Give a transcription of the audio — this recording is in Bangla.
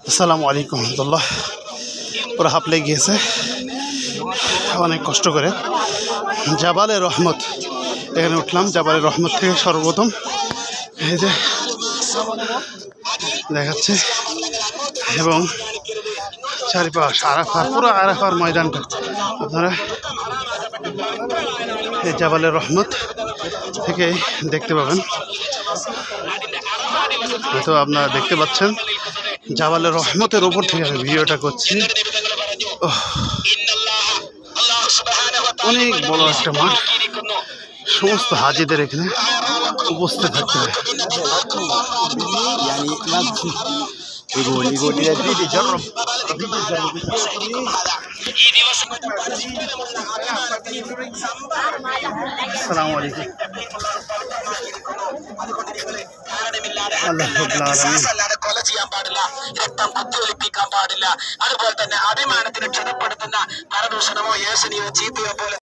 আসসালামু আলাইকুম রহমতুল্লাহ। পুরো হাঁপলে গিয়েছে অনেক কষ্ট করে। জাবালে রহমত, এখানে উঠলাম। জাবালে রহমত থেকে সর্বপ্রথম এই যে দেখাচ্ছে, এবং চারিপাশ আরাফার, পুরো আরাফার ময়দানটা আপনারা এই জাবালে রহমত থেকে দেখতে পাবেন। হয়তো আপনারা দেখতে পাচ্ছেন জাবালে রহমতের ওপর থেকে আমি ভিডিওটা করছি। অনেক বড় একটা মাঠ, সমস্ত হাজিদের এখানে উপস্থিত থাকতে হবে। আসসালামু আলাইকুম। അതുപോലെ തന്നെ അഭിമാനത്തിന് ക്ഷതപ്പെടുത്തുന്ന പരദൂഷണമോ യേശനിയോ ചീത്തയോ പോലെ